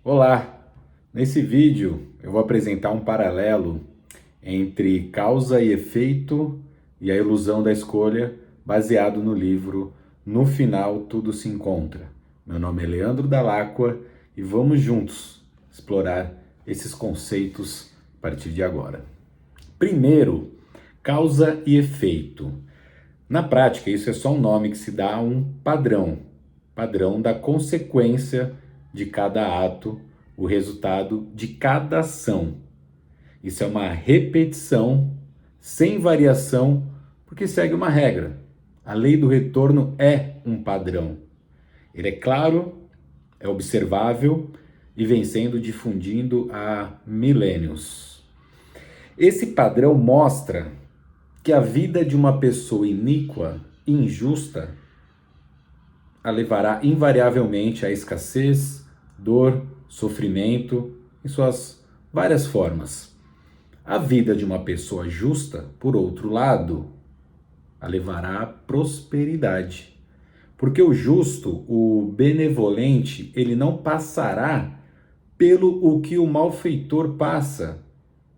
Olá! Nesse vídeo eu vou apresentar um paralelo entre causa e efeito e a ilusão da escolha, baseado no livro No Final Tudo Se Encontra. Meu nome é Leandro Dall'Acqua e vamos juntos explorar esses conceitos a partir de agora. Primeiro, causa e efeito. Na prática, isso é só um nome que se dá a um padrão da consequência de cada ato, o resultado de cada ação. Isso é uma repetição sem variação, porque segue uma regra. A lei do retorno é um padrão. Ele é claro, é observável e vem sendo difundido há milênios. Esse padrão mostra que a vida de uma pessoa iníqua, injusta, a levará invariavelmente à escassez, dor, sofrimento, em suas várias formas. A vida de uma pessoa justa, por outro lado, a levará à prosperidade. Porque o justo, o benevolente, ele não passará pelo o que o malfeitor passa.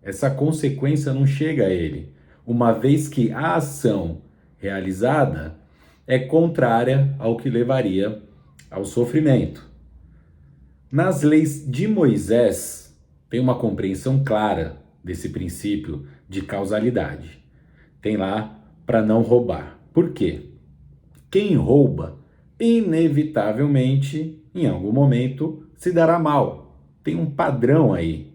Essa consequência não chega a ele, uma vez que a ação realizada é contrária ao que levaria ao sofrimento. Nas leis de Moisés, tem uma compreensão clara desse princípio de causalidade. Tem lá para não roubar. Por quê? Quem rouba, inevitavelmente, em algum momento, se dará mal. Tem um padrão aí.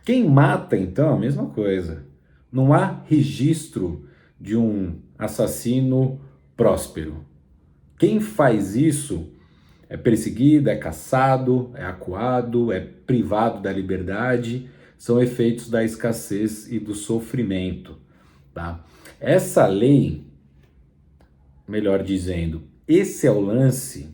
Quem mata, então, a mesma coisa. Não há registro de um assassino próspero. Quem faz isso é perseguido, é caçado, é acuado, é privado da liberdade. São efeitos da escassez e do sofrimento. Tá? Essa lei, melhor dizendo, esse é o lance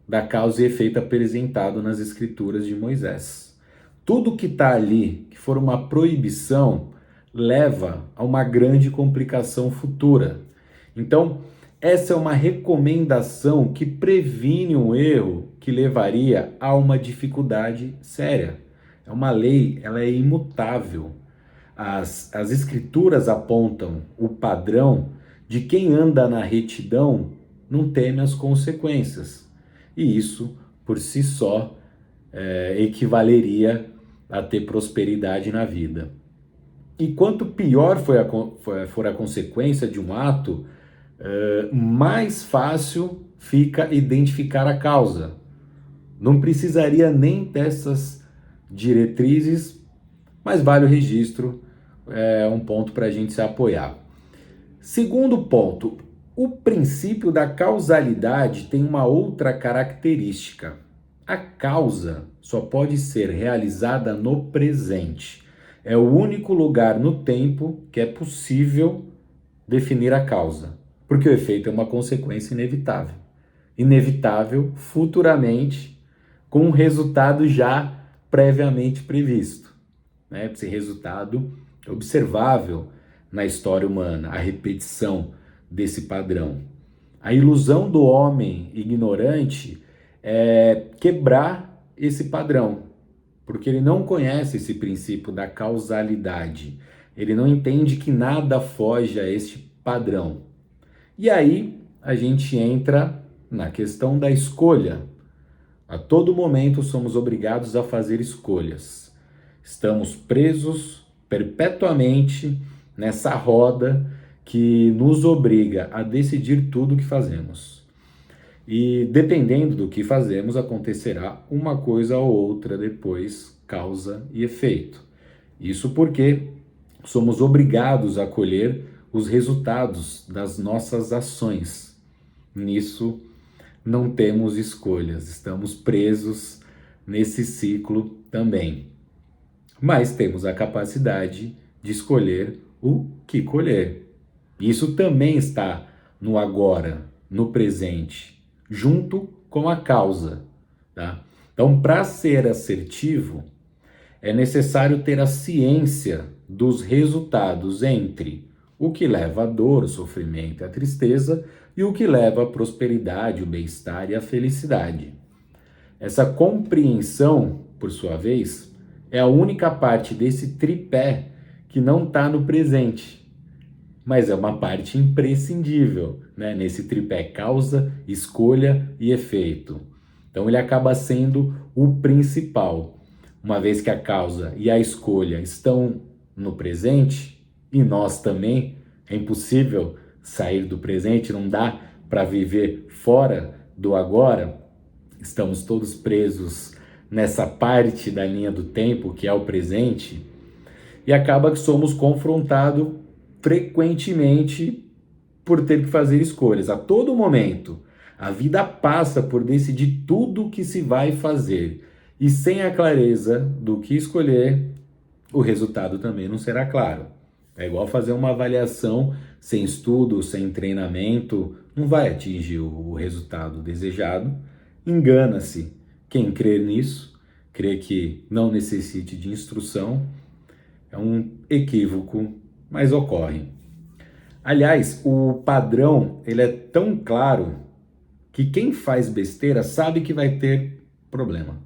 da causa e efeito apresentado nas escrituras de Moisés. Tudo que está ali, que for uma proibição, leva a uma grande complicação futura. Então, essa é uma recomendação que previne um erro que levaria a uma dificuldade séria. É uma lei, ela é imutável. As escrituras apontam o padrão de quem anda na retidão não teme as consequências. E isso, por si só, equivaleria a ter prosperidade na vida. E quanto pior for a consequência de um ato, mais fácil fica identificar a causa. Não precisaria nem dessas diretrizes, mas vale o registro, é um ponto para a gente se apoiar. Segundo ponto, o princípio da causalidade tem uma outra característica. A causa só pode ser realizada no presente. É o único lugar no tempo que é possível definir a causa, porque o efeito é uma consequência inevitável. Inevitável futuramente, com um resultado já previamente previsto. Esse resultado observável na história humana, a repetição desse padrão. A ilusão do homem ignorante é quebrar esse padrão, porque ele não conhece esse princípio da causalidade. Ele não entende que nada foge a este padrão. E aí a gente entra na questão da escolha. A todo momento somos obrigados a fazer escolhas. Estamos presos perpetuamente nessa roda que nos obriga a decidir tudo o que fazemos. E dependendo do que fazemos, acontecerá uma coisa ou outra depois, causa e efeito. Isso porque somos obrigados a colher os resultados das nossas ações. Nisso não temos escolhas, estamos presos nesse ciclo também. Mas temos a capacidade de escolher o que colher. Isso também está no agora, no presente, junto com a causa. Tá? Então, para ser assertivo, é necessário ter a ciência dos resultados entre o que leva à dor, o sofrimento e a tristeza e o que leva à prosperidade, o bem-estar e a felicidade. Essa compreensão, por sua vez, é a única parte desse tripé que não está no presente, mas é uma parte imprescindível, né? Nesse tripé causa, escolha e efeito. Então ele acaba sendo o principal, uma vez que a causa e a escolha estão no presente, e nós também, é impossível sair do presente, não dá para viver fora do agora, estamos todos presos nessa parte da linha do tempo que é o presente, e acaba que somos confrontados frequentemente por ter que fazer escolhas a todo momento. A vida passa por decidir tudo o que se vai fazer, e sem a clareza do que escolher, o resultado também não será claro. É igual fazer uma avaliação sem estudo, sem treinamento, não vai atingir o resultado desejado. Engana-se quem crer nisso, crê que não necessite de instrução, é um equívoco, mas ocorre. Aliás, o padrão ele é tão claro que quem faz besteira sabe que vai ter problema.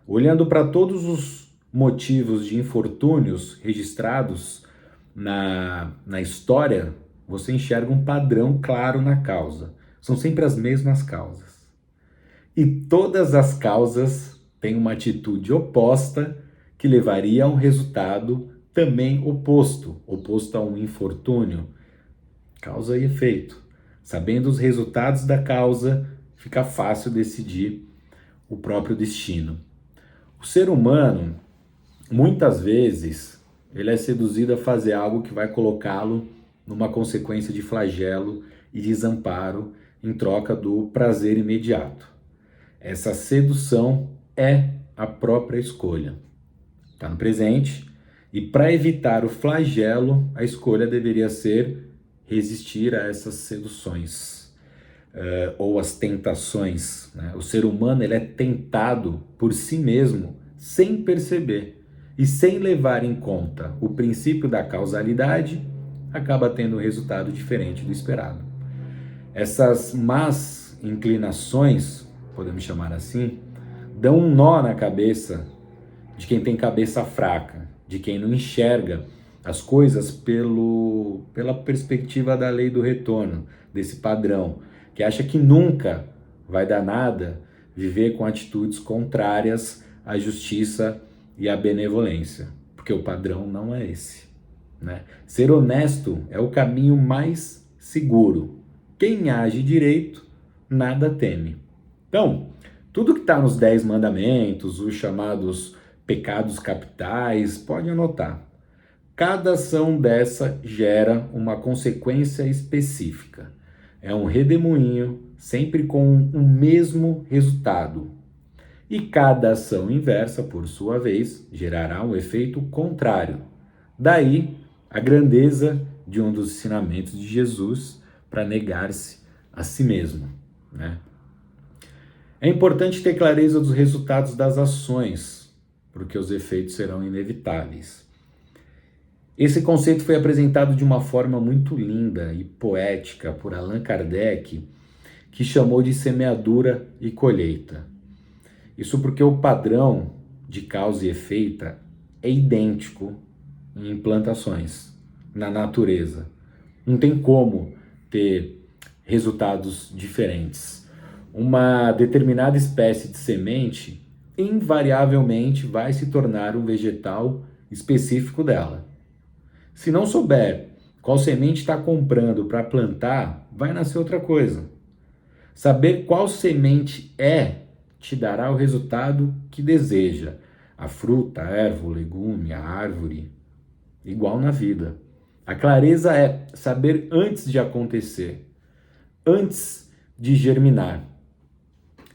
Olhando para todos os motivos de infortúnios registrados na história, você enxerga um padrão claro na causa. São sempre as mesmas causas. E todas as causas têm uma atitude oposta que levaria a um resultado também oposto a um infortúnio. Causa e efeito. Sabendo os resultados da causa, fica fácil decidir o próprio destino. O ser humano, muitas vezes, ele é seduzido a fazer algo que vai colocá-lo numa consequência de flagelo e desamparo em troca do prazer imediato. Essa sedução é a própria escolha. Está no presente, e para evitar o flagelo, a escolha deveria ser resistir a essas seduções ou as tentações, né? O ser humano ele é tentado por si mesmo sem perceber e sem levar em conta o princípio da causalidade, acaba tendo um resultado diferente do esperado. Essas más inclinações, podemos chamar assim, dão um nó na cabeça de quem tem cabeça fraca, de quem não enxerga as coisas pela perspectiva da lei do retorno, desse padrão, que acha que nunca vai dar nada viver com atitudes contrárias à justiça e à benevolência, porque o padrão não é esse, né? Ser honesto é o caminho mais seguro. Quem age direito, nada teme. Então, tudo que está nos 10 mandamentos, os chamados pecados capitais, pode anotar. Cada ação dessa gera uma consequência específica. É um redemoinho, sempre com o mesmo resultado. E cada ação inversa, por sua vez, gerará um efeito contrário. Daí a grandeza de um dos ensinamentos de Jesus para negar-se a si mesmo, né? É importante ter clareza dos resultados das ações, porque os efeitos serão inevitáveis. Esse conceito foi apresentado de uma forma muito linda e poética por Allan Kardec, que chamou de semeadura e colheita. Isso porque o padrão de causa e efeito é idêntico em plantações, na natureza. Não tem como ter resultados diferentes. Uma determinada espécie de semente invariavelmente vai se tornar um vegetal específico dela. Se não souber qual semente está comprando para plantar, vai nascer outra coisa. Saber qual semente te dará o resultado que deseja. A fruta, a erva, o legume, a árvore. Igual na vida. A clareza é saber antes de acontecer, antes de germinar.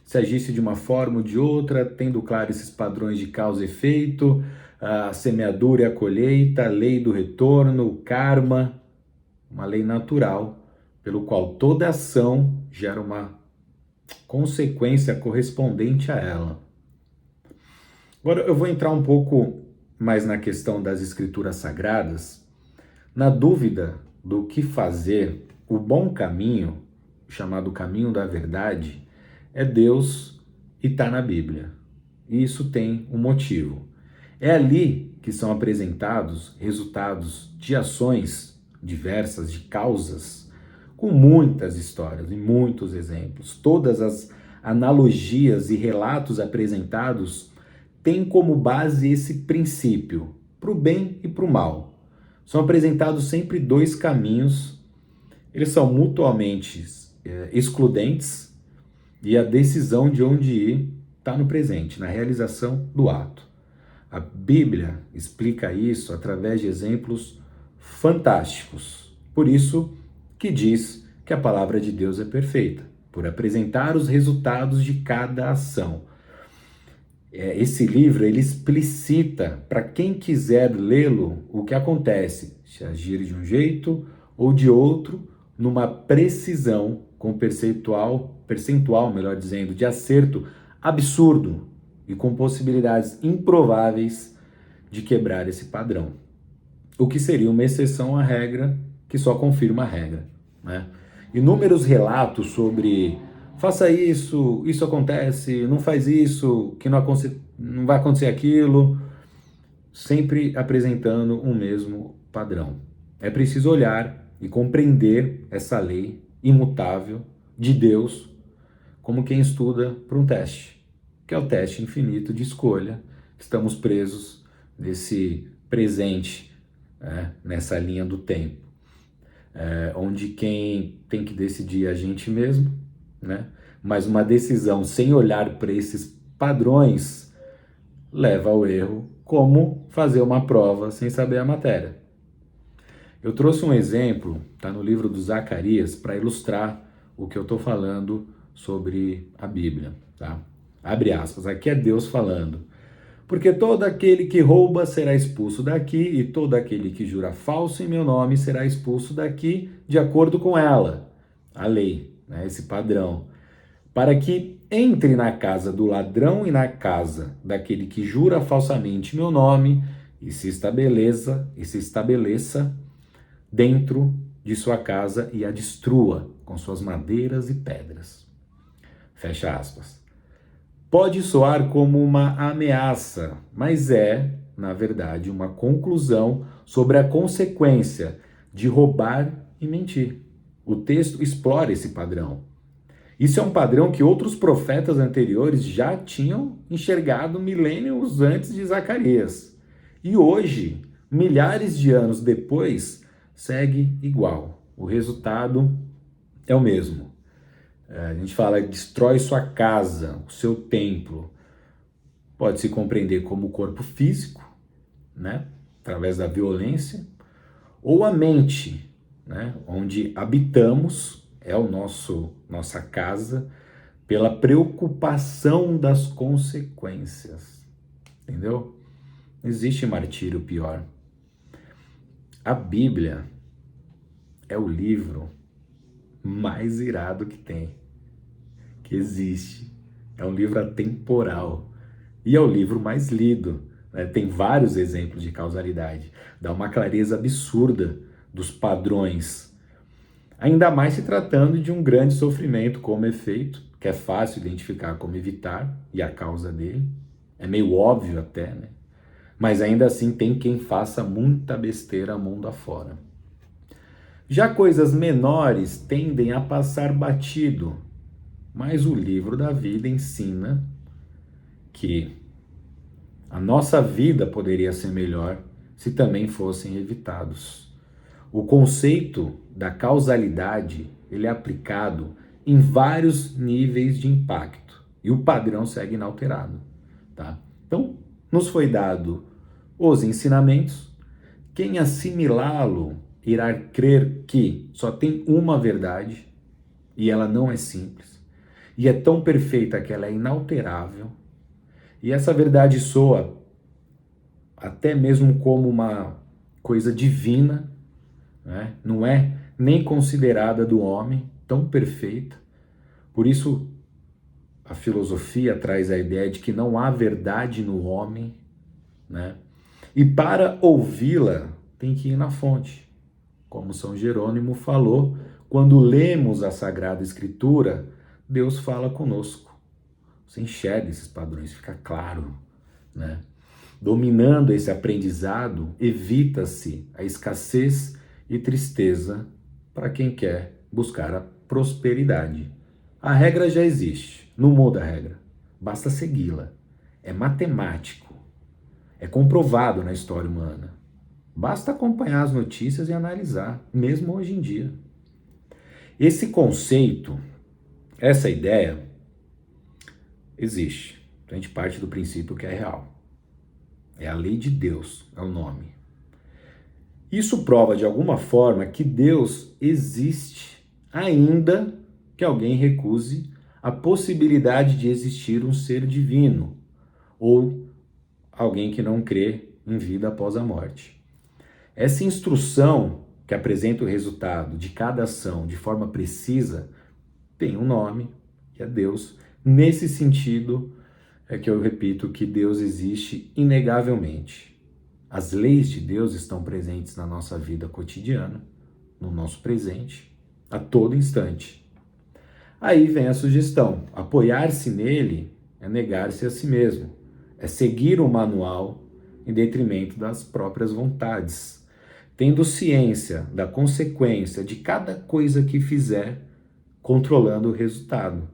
Se agisse de uma forma ou de outra, tendo claro esses padrões de causa e efeito, a semeadura e a colheita, a lei do retorno, o karma, uma lei natural, pelo qual toda ação gera uma consequência correspondente a ela. Agora eu vou entrar um pouco mais na questão das escrituras sagradas. Na dúvida do que fazer, o bom caminho, chamado caminho da verdade, é Deus e está na Bíblia. E isso tem um motivo. É ali que são apresentados resultados de ações diversas, de causas, com muitas histórias e muitos exemplos. Todas as analogias e relatos apresentados têm como base esse princípio, para o bem e para o mal. São apresentados sempre dois caminhos, eles são mutuamente excludentes, e a decisão de onde ir está no presente, na realização do ato. A Bíblia explica isso através de exemplos fantásticos. Por isso que diz que a palavra de Deus é perfeita, por apresentar os resultados de cada ação. Esse livro, ele explicita para quem quiser lê-lo o que acontece, se agir de um jeito ou de outro, numa precisão com percentual, melhor dizendo, de acerto absurdo e com possibilidades improváveis de quebrar esse padrão. O que seria uma exceção à regra que só confirma a regra, né? Inúmeros relatos sobre faça isso, isso acontece, não faz isso, que não vai acontecer aquilo, sempre apresentando um mesmo padrão. É preciso olhar e compreender essa lei imutável de Deus como quem estuda para um teste, que é o teste infinito de escolha. Estamos presos nesse presente, nessa linha do tempo, onde quem tem que decidir é a gente mesmo, né? Mas uma decisão sem olhar para esses padrões leva ao erro, como fazer uma prova sem saber a matéria. Eu trouxe um exemplo, está no livro do Zacarias, para ilustrar o que eu estou falando sobre a Bíblia, tá? Abre aspas, aqui é Deus falando. Porque todo aquele que rouba será expulso daqui, e todo aquele que jura falso em meu nome será expulso daqui, de acordo com ela, a lei, né, esse padrão. Para que entre na casa do ladrão e na casa daquele que jura falsamente meu nome, e se estabeleça dentro de sua casa e a destrua com suas madeiras e pedras. Fecha aspas. Pode soar como uma ameaça, mas é, na verdade, uma conclusão sobre a consequência de roubar e mentir. O texto explora esse padrão. Isso é um padrão que outros profetas anteriores já tinham enxergado milênios antes de Zacarias. E hoje, milhares de anos depois, segue igual. O resultado é o mesmo. A gente fala, destrói sua casa, o seu templo. Pode se compreender como o corpo físico, né? Através da violência, ou a mente, né? Onde habitamos, é o nossa casa, pela preocupação das consequências. Entendeu? Não existe martírio pior. A Bíblia é o livro mais irado que existe. É um livro atemporal e é o livro mais lido, né? Tem vários exemplos de causalidade, dá uma clareza absurda dos padrões, ainda mais se tratando de um grande sofrimento como efeito, que é fácil identificar como evitar e a causa dele, é meio óbvio até, né? Mas ainda assim tem quem faça muita besteira mundo afora. Já coisas menores tendem a passar batido, mas o livro da vida ensina que a nossa vida poderia ser melhor se também fossem evitados. O conceito da causalidade, ele é aplicado em vários níveis de impacto e o padrão segue inalterado, tá? Então, nos foi dado os ensinamentos, quem assimilá-lo irá crer que só tem uma verdade e ela não é simples e é tão perfeita que ela é inalterável, e essa verdade soa até mesmo como uma coisa divina, né? Não é nem considerada do homem, tão perfeita. Por isso a filosofia traz a ideia de que não há verdade no homem, né? E para ouvi-la tem que ir na fonte. Como São Jerônimo falou, quando lemos a Sagrada Escritura, Deus fala conosco. Você enxerga esses padrões, fica claro, né? Dominando esse aprendizado, evita-se a escassez e tristeza para quem quer buscar a prosperidade. A regra já existe, não muda a regra, basta segui-la. É matemático, é comprovado na história humana. Basta acompanhar as notícias e analisar, mesmo hoje em dia. Esse conceito, essa ideia, existe. A gente parte do princípio que é real. É a lei de Deus, é o nome. Isso prova de alguma forma que Deus existe, ainda que alguém recuse a possibilidade de existir um ser divino ou alguém que não crê em vida após a morte. Essa instrução que apresenta o resultado de cada ação de forma precisa tem um nome, que é Deus. Nesse sentido, é que eu repito que Deus existe inegavelmente. As leis de Deus estão presentes na nossa vida cotidiana, no nosso presente, a todo instante. Aí vem a sugestão: apoiar-se nele é negar-se a si mesmo, é seguir o manual em detrimento das próprias vontades, tendo ciência da consequência de cada coisa que fizer, controlando o resultado,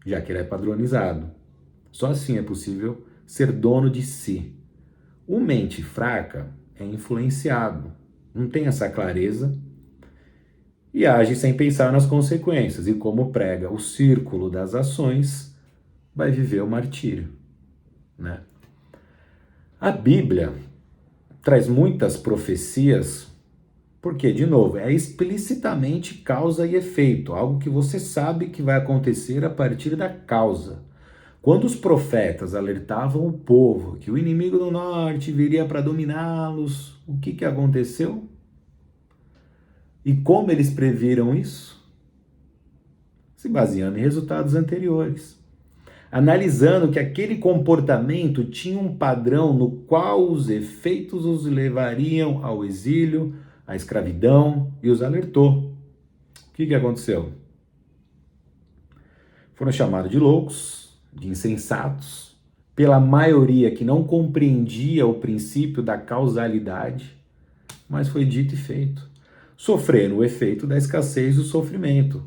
já que ele é padronizado. Só assim é possível ser dono de si. O mente fraca é influenciado, não tem essa clareza e age sem pensar nas consequências. E como prega o círculo das ações, vai viver o martírio, né? A Bíblia traz muitas profecias porque, de novo, é explicitamente causa e efeito, algo que você sabe que vai acontecer a partir da causa. Quando os profetas alertavam o povo que o inimigo do norte viria para dominá-los, o que aconteceu? E como eles previram isso? Se baseando em resultados anteriores. Analisando que aquele comportamento tinha um padrão no qual os efeitos os levariam ao exílio, à escravidão, e os alertou. O que aconteceu? Foram chamados de loucos, de insensatos, pela maioria que não compreendia o princípio da causalidade, mas foi dito e feito. Sofreram o efeito da escassez do sofrimento.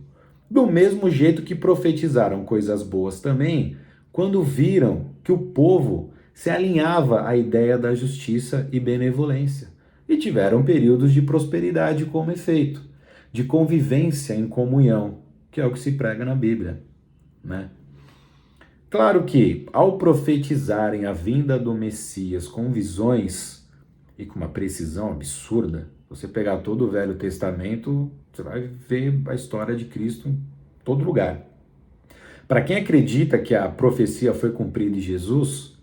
Do mesmo jeito que profetizaram coisas boas também, quando viram que o povo se alinhava à ideia da justiça e benevolência. E tiveram períodos de prosperidade como efeito, de convivência em comunhão, que é o que se prega na Bíblia, né? Claro que, ao profetizarem a vinda do Messias com visões e com uma precisão absurda, você pegar todo o Velho Testamento, você vai ver a história de Cristo em todo lugar. Para quem acredita que a profecia foi cumprida em Jesus,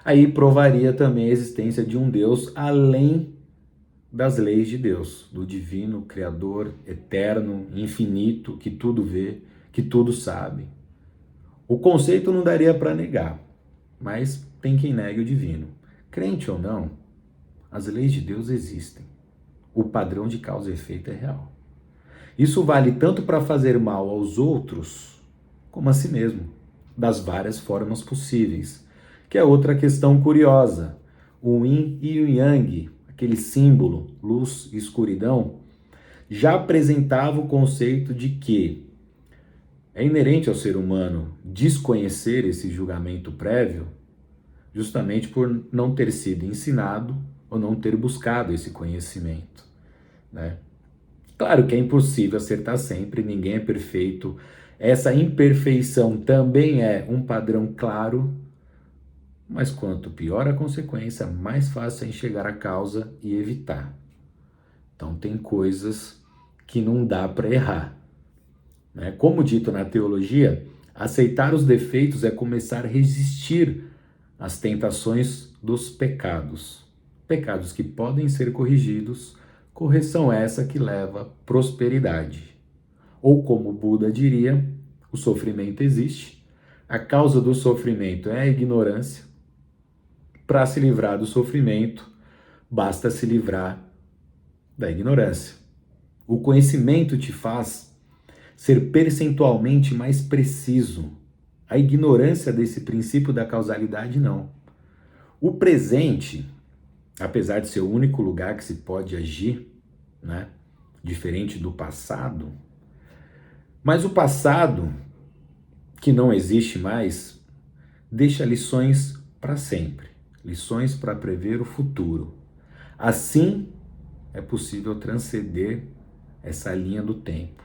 aí provaria também a existência de um Deus além das leis de Deus, do divino, criador, eterno, infinito, que tudo vê, que tudo sabe. O conceito não daria para negar, mas tem quem negue o divino. Crente ou não, as leis de Deus existem. O padrão de causa e efeito é real. Isso vale tanto para fazer mal aos outros, como a si mesmo, das várias formas possíveis, que é outra questão curiosa. O yin e o yang, aquele símbolo, luz e escuridão, já apresentava o conceito de que é inerente ao ser humano desconhecer esse julgamento prévio, justamente por não ter sido ensinado ou não ter buscado esse conhecimento, né? Claro que é impossível acertar sempre, ninguém é perfeito. Essa imperfeição também é um padrão claro, mas quanto pior a consequência, mais fácil é enxergar a causa e evitar. Então tem coisas que não dá para errar, né? Como dito na teologia, aceitar os defeitos é começar a resistir às tentações dos pecados. Pecados que podem ser corrigidos, correção essa que leva à prosperidade. Ou como Buda diria, o sofrimento existe, a causa do sofrimento é a ignorância. Para se livrar do sofrimento, basta se livrar da ignorância. O conhecimento te faz ser percentualmente mais preciso, A ignorância desse princípio da causalidade, não. O presente, apesar de ser o único lugar que se pode agir, né, diferente do passado, mas o passado, que não existe mais, deixa lições para sempre, lições para prever o futuro. Assim, é possível transcender essa linha do tempo.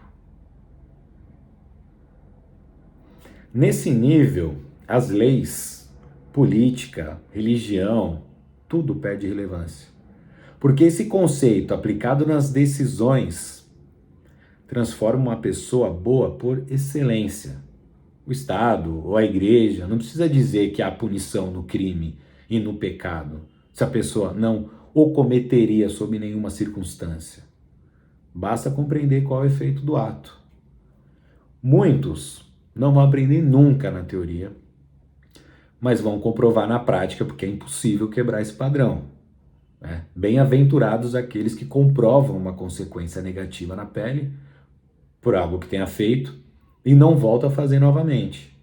Nesse nível, as leis, política, religião, tudo perde relevância. Porque esse conceito aplicado nas decisões transforma uma pessoa boa por excelência. O Estado ou a igreja não precisa dizer que há punição no crime e no pecado, se a pessoa não o cometeria sob nenhuma circunstância. Basta compreender qual é o efeito do ato. Muitos não vão aprender nunca na teoria, mas vão comprovar na prática, porque é impossível quebrar esse padrão. Né? Bem-aventurados aqueles que comprovam uma consequência negativa na pele por algo que tenha feito e não voltam a fazer novamente.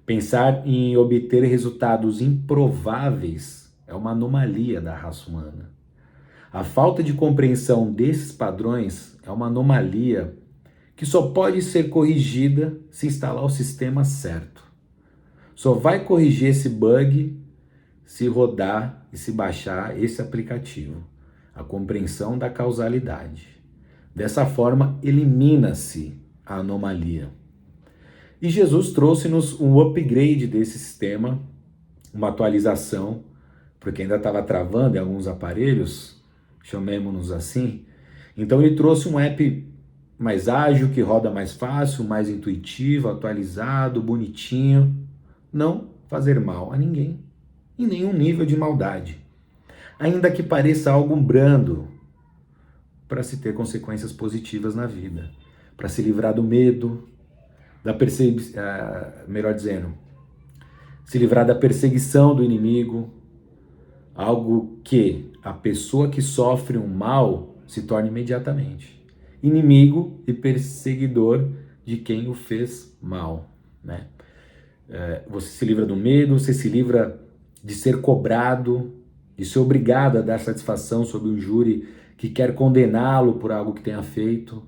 Pensar em obter resultados improváveis é uma anomalia da raça humana. A falta de compreensão desses padrões é uma anomalia que só pode ser corrigida se instalar o sistema certo. Só vai corrigir esse bug se rodar e se baixar esse aplicativo, a compreensão da causalidade. Dessa forma, elimina-se a anomalia. E Jesus trouxe-nos um upgrade desse sistema, uma atualização, porque ainda estava travando em alguns aparelhos, chamemos-nos assim. Então ele trouxe um app mais ágil, que roda mais fácil, mais intuitivo, atualizado, bonitinho. Não fazer mal a ninguém, em nenhum nível de maldade. Ainda que pareça algo brando, para se ter consequências positivas na vida. Para se livrar do medo, melhor dizendo, se livrar da perseguição do inimigo, algo que a pessoa que sofre um mal se torna imediatamente inimigo e perseguidor de quem o fez mal, né? Você se livra do medo, você se livra de ser cobrado, de ser obrigado a dar satisfação sobre um júri que quer condená-lo por algo que tenha feito.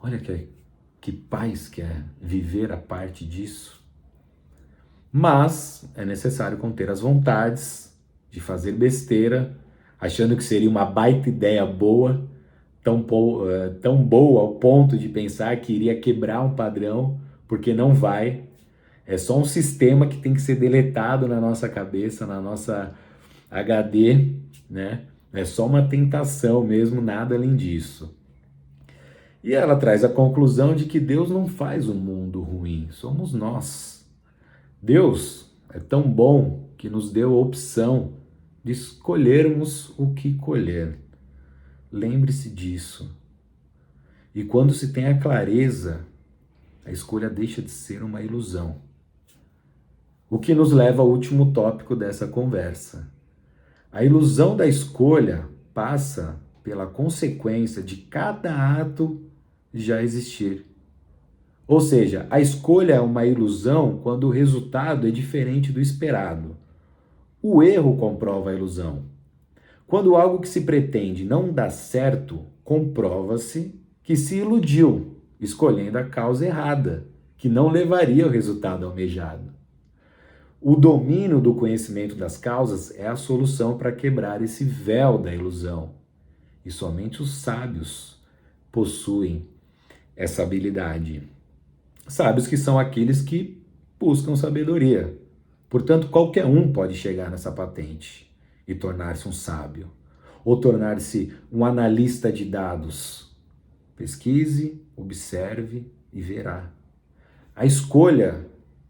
Olha que paz que é viver a parte disso. Mas é necessário conter as vontades de fazer besteira, achando que seria uma baita ideia boa, tão boa ao ponto de pensar que iria quebrar um padrão, porque não vai. É só um sistema que tem que ser deletado na nossa cabeça, na nossa HD, né? É só uma tentação mesmo, nada além disso. E ela traz a conclusão de que Deus não faz um mundo ruim, somos nós. Deus é tão bom que nos deu a opção de escolhermos o que colher. Lembre-se disso. E quando se tem a clareza, a escolha deixa de ser uma ilusão. O que nos leva ao último tópico dessa conversa. A ilusão da escolha passa pela consequência de cada ato já existir. Ou seja, a escolha é uma ilusão quando o resultado é diferente do esperado. O erro comprova a ilusão. Quando algo que se pretende não dá certo, comprova-se que se iludiu, escolhendo a causa errada, que não levaria ao resultado almejado. O domínio do conhecimento das causas é a solução para quebrar esse véu da ilusão. E somente os sábios possuem essa habilidade. Sábios que são aqueles que buscam sabedoria. Portanto, qualquer um pode chegar nessa patente e tornar-se um sábio, ou tornar-se um analista de dados. Pesquise, observe e verá. A escolha,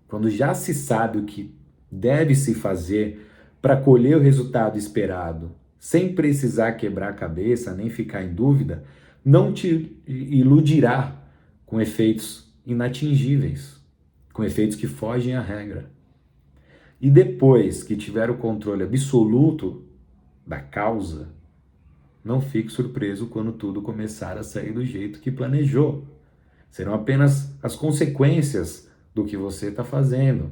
quando já se sabe o que deve se fazer para colher o resultado esperado, sem precisar quebrar a cabeça nem ficar em dúvida, não te iludirá com efeitos inatingíveis, com efeitos que fogem à regra. E depois que tiver o controle absoluto da causa, não fique surpreso quando tudo começar a sair do jeito que planejou. Serão apenas as consequências do que você está fazendo,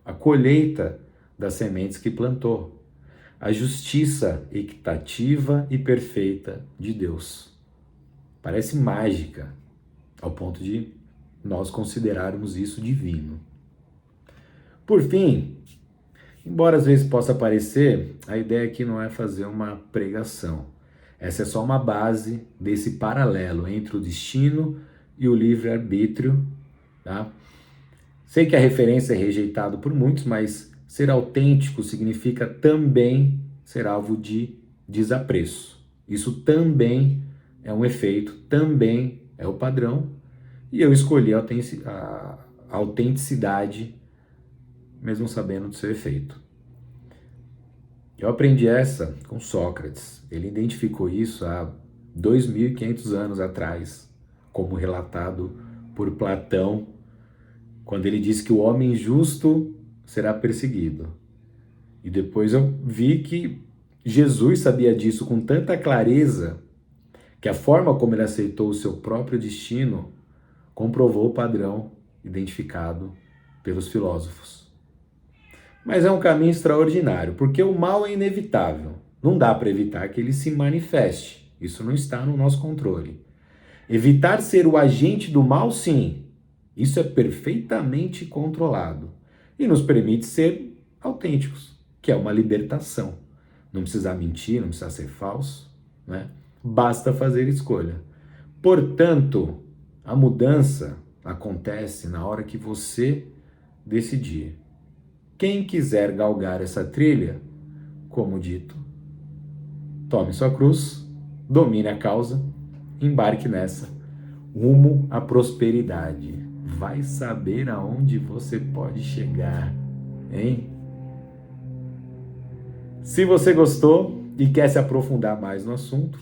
a colheita das sementes que plantou, a justiça equitativa e perfeita de Deus. Parece mágica, ao ponto de nós considerarmos isso divino. Por fim, embora às vezes possa parecer, a ideia aqui não é fazer uma pregação. Essa é só uma base desse paralelo entre o destino e o livre-arbítrio, tá? Sei que a referência é rejeitada por muitos, mas ser autêntico significa também ser alvo de desapreço. Isso também é um efeito, também é o padrão, e eu escolhi a autenticidade, mesmo sabendo do seu efeito. Eu aprendi essa com Sócrates. Ele identificou isso há 2.500 anos atrás, como relatado por Platão, quando ele disse que o homem justo será perseguido. E depois eu vi que Jesus sabia disso com tanta clareza que a forma como ele aceitou o seu próprio destino comprovou o padrão identificado pelos filósofos. Mas é um caminho extraordinário, porque o mal é inevitável. Não dá para evitar que ele se manifeste. Isso não está no nosso controle. Evitar ser o agente do mal, sim. Isso é perfeitamente controlado. E nos permite ser autênticos, que é uma libertação. Não precisa mentir, não precisa ser falso, né? Basta fazer escolha. Portanto, a mudança acontece na hora que você decidir. Quem quiser galgar essa trilha, como dito, tome sua cruz, domine a causa, embarque nessa, rumo à prosperidade. Vai saber aonde você pode chegar, hein? Se você gostou e quer se aprofundar mais no assunto,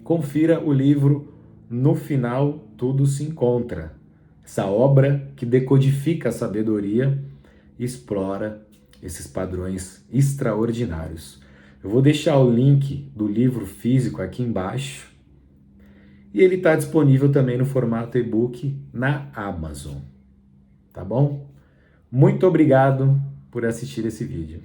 confira o livro No Final Tudo Se Encontra. Essa obra que decodifica a sabedoria e explora esses padrões extraordinários. Eu vou deixar o link do livro físico aqui embaixo. E ele está disponível também no formato e-book na Amazon. Tá bom? Muito obrigado por assistir esse vídeo.